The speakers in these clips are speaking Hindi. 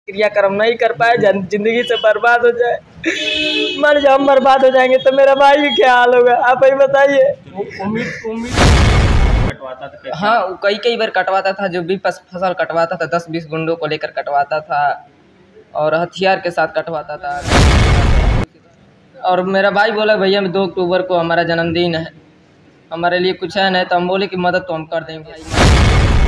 क्रियाक्रम नहीं कर पाए, जिंदगी से बर्बाद हो जाए। मान जब हम बर्बाद हो जाएंगे तो मेरा भाई भी क्या हाल होगा, आप ही बताइए। उम्मीद कटवाता था। हाँ, कई बार कटवाता था, जो भी फसल कटवाता था 10-20 गुंडों को लेकर कटवाता था और हथियार के साथ कटवाता था। और मेरा भाई बोला भैया 2 अक्टूबर को हमारा जन्मदिन है, हमारे लिए कुछ है नहीं, तो हम बोले कि मदद तो हम कर देंगे।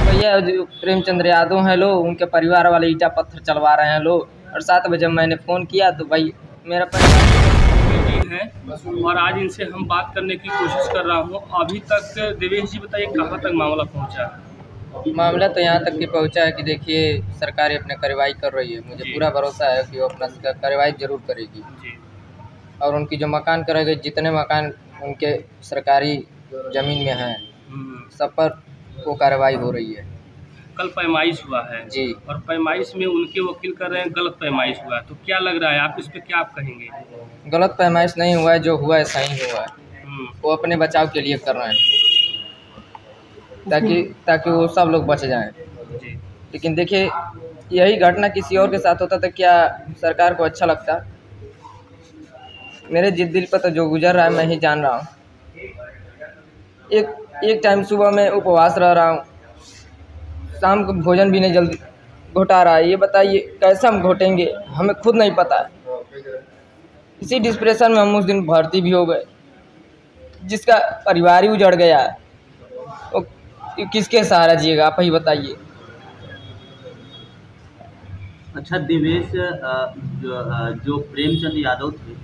भैया जो प्रेमचंद यादव हैं लोग, उनके परिवार वाले ईटा पत्थर चलवा रहे हैं लोग। और 7 बजे मैंने फ़ोन किया तो भाई मेरा परिवार है और आज इनसे हम बात करने की कोशिश कर रहा हूँ। अभी तक देवेश जी बताइए कहाँ तक मामला पहुँचा है? मामला तो यहाँ तक कि पहुँचा है कि देखिए सरकार अपने कार्रवाई कर रही है। मुझे पूरा भरोसा है कि वो अपना कार्रवाई ज़रूर करेगी और उनकी जो मकान करेगी, जितने मकान उनके सरकारी ज़मीन में हैं सब पर वो कार्रवाई हो रही है। कल पैमाइश हुआ है जी, और पैमाइश में उनके वकील कर रहे हैं गलत पैमाइश हुआ है, तो क्या लग रहा है आप इस पे क्या आप कहेंगे? गलत पैमाइश नहीं हुआ है, जो हुआ है सही हुआ है। वो अपने बचाव के लिए कर रहे हैं ताकि वो सब लोग बच जाएं। लेकिन देखिए यही घटना किसी और के साथ होता तो क्या सरकार को अच्छा लगता? मेरे दिल पर तो जो गुजर रहा है मैं ही जान रहा हूँ। एक टाइम सुबह में उपवास रह रहा हूँ, शाम को भोजन भी नहीं जल्दी घोटा रहा है। ये बताइए कैसे हम घोटेंगे, हमें खुद नहीं पता है। इसी डिप्रेशन में हम उस दिन भर्ती भी हो गए। जिसका परिवार ही उजड़ गया है वो किसके सहारा जिएगा, आप ही बताइए। अच्छा देवेश, जो प्रेमचंद यादव थे,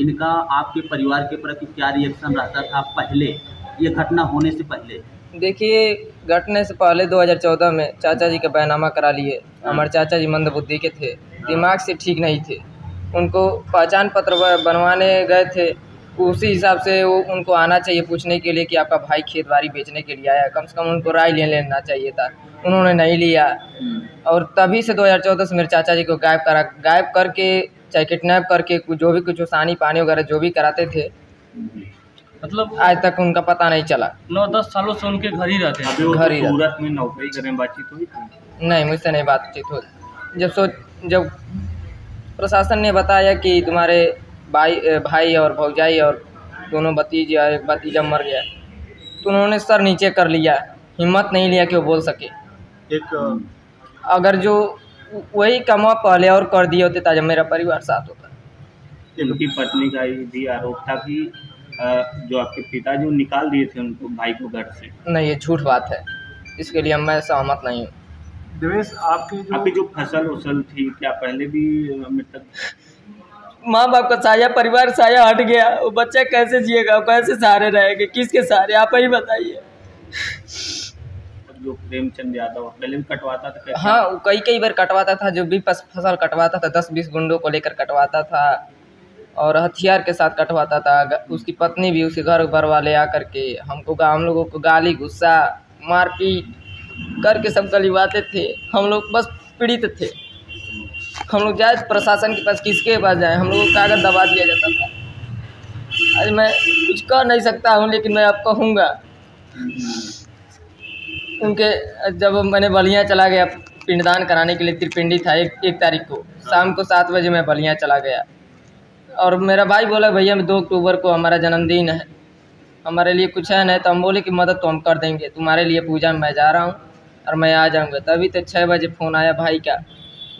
इनका आपके परिवार के प्रति क्या रिएक्शन रहता था पहले, ये घटना होने से पहले? देखिए घटने से पहले 2014 में चाचा जी का बैनामा करा लिए। हमारे चाचा जी मंदबुद्धि के थे, दिमाग से ठीक नहीं थे। उनको पहचान पत्र बनवाने गए थे, उसी हिसाब से वो उनको आना चाहिए पूछने के लिए कि आपका भाई खेत बाड़ी बेचने के लिए आया, कम से कम उनको राय ले लेना चाहिए था। उन्होंने नहीं लिया और तभी से 2014 से मेरे चाचा जी को गायब करके चाहे किडनैप करके जो भी कुछ सानी पानी वगैरह जो भी कराते थे, मतलब आज तक उनका पता नहीं चला। 9-10 सालों से उनके घर ही रहते हैं। घर ही सूरत में नौकरी करें, बातचीत हुई थी? नहीं, मुझसे नहीं बातचीत हो। जब प्रशासन ने बताया कि तुम्हारे भाई और भौजाई और दोनों भतीजे और एक भतीजा मर गया, तो उन्होंने सर नीचे कर लिया, हिम्मत नहीं लिया कि वो बोल सके। अगर जो वही कमा पहले और कर दिए होते ताकि मेरा परिवार साथ होता। उनकी पत्नी का भी आरोप था कि जो आपके पिताजी निकाल दिए थे उनको, भाई को घर से। नहीं, ये झूठ बात है, इसके लिए मैं सहमत नहीं हूँ। देवेश, आपकी जो फसल थी, क्या पहले भी मृतक? माँ बाप का साया, परिवार साया हट गया, वो बच्चा कैसे जिएगा, कैसे सहारे रहेगा, किसके सहारे, आप ही बताइए। जो प्रेमचंद यादव पहले भी कटवाता था? हाँ, वो कई बार कटवाता था, जो भी फसल कटवाता था 10-20 गुंडों को लेकर कटवाता था और हथियार के साथ कटवाता था। उसकी पत्नी भी, उसके घर वाले आकर के हम लोगों को गाली गुस्सा मारपीट करके सब गलिवाते थे। हम लोग बस पीड़ित थे। हम लोग जाए प्रशासन के पास, किसके पास जाए, हम लोग को कागज दबा दिया जाता था। आज मैं कुछ कर नहीं सकता हूँ, लेकिन मैं अब कहूँगा। उनके जब मैंने बलिया चला गया पिंडदान कराने के लिए, त्रिपिंडी था 1 तारीख को शाम को 7 बजे मैं बलिया चला गया और मेरा भाई बोला भैया 2 अक्टूबर को हमारा जन्मदिन है, हमारे लिए कुछ है नहीं, तो हम बोले कि मदद तो हम कर देंगे, तुम्हारे लिए पूजा में मैं जा रहा हूँ और मैं आ जाऊँगा। तभी तो 6 बजे फ़ोन आया भाई का,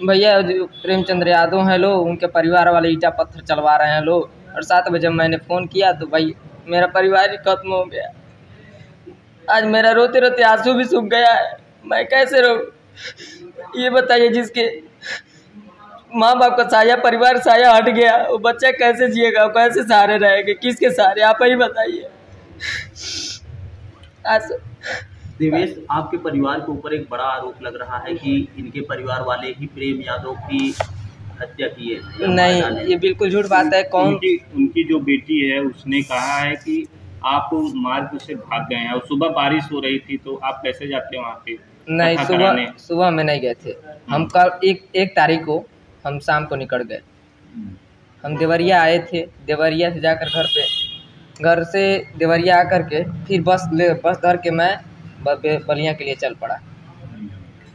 भैया जो प्रेमचंद यादव हैं लोग, उनके परिवार वाले ईटा पत्थर चलवा रहे हैं लोग। और 7 बजे मैंने फ़ोन किया तो भाई मेरा परिवार ही खत्म हो गया। आज मेरा रोते रोते आंसू भी सूख गया है, मैं कैसे रो, ये बताइए। जिसके माँ बाप का साया, परिवार साया हट गया, वो बच्चा कैसे जिएगा, कैसे सहारे रहेगा, किसके सहारे, आप ही बताइए। देवेश, आपके परिवार के ऊपर एक बड़ा आरोप लग रहा है कि इनके परिवार वाले ही प्रेम यादव की हत्या की है। नहीं, ये बिल्कुल झूठ बात है। कौन? उनकी जो बेटी है उसने कहा है कि आप मार्ग से भाग गए हैं और सुबह बारिश हो रही थी, तो आप कैसे जाते हैं वहाँ पे? नहीं, सुबह में नहीं गए थे हम। कल 1 तारीख को हम शाम को निकल गए। हम देवरिया आए थे, देवरिया से जाकर घर से देवरिया आकर के फिर बस धर के मैं बलिया के लिए चल पड़ा।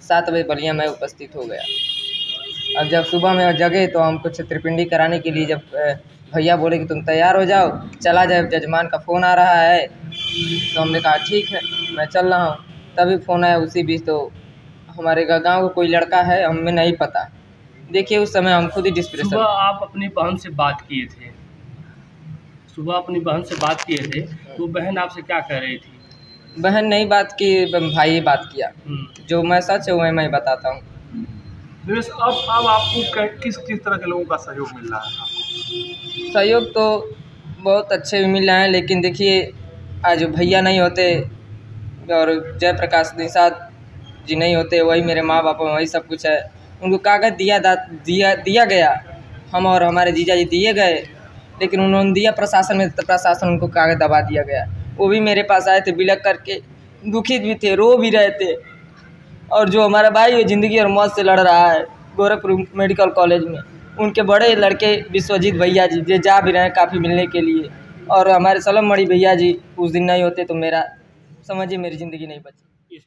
7 बजे बलिया में उपस्थित हो गया। अब जब सुबह में जगे तो हमको छत्रपिंडी कराने के लिए जब भैया बोले कि तुम तैयार हो जाओ, चला जाए, जजमान का फ़ोन आ रहा है। तो हमने कहा ठीक है, मैं चल रहा हूँ। तभी फ़ोन आया उसी बीच, तो हमारे गाँव का कोई लड़का है, हमें नहीं पता। देखिए उस समय हम खुद ही डिस्प्रेशन। सुबह आप अपनी बहन से बात किए थे, तो बहन आपसे क्या कह रही थी? बहन नहीं बात की, भाई बात किया। जो मैं सच है वह मैं बताता हूँ। दिनेश, अब आपको किस तरह के लोगों का सहयोग मिल रहा है? सहयोग तो बहुत अच्छे भी मिल रहे हैं, लेकिन देखिए आज भैया नहीं होते और जयप्रकाश निषाद जी नहीं होते, वही मेरे माँ बाप, वही सब कुछ है। उनको कागज़ दिया गया, हम और हमारे जीजा जी दिए गए, लेकिन उन्होंने दिया प्रशासन में, प्रशासन उनको कागज़ दबा दिया गया। वो भी मेरे पास आए थे, बिलख करके दुखित भी थे, रो भी रहे थे। और जो हमारा भाई है ज़िंदगी और मौत से लड़ रहा है गोरखपुर मेडिकल कॉलेज में, उनके बड़े लड़के विश्वजीत भैया जी ये जा भी रहे हैं काफ़ी मिलने के लिए। और हमारे सलम मणि भैया जी उस दिन नहीं होते तो मेरा समझिए मेरी ज़िंदगी नहीं बची।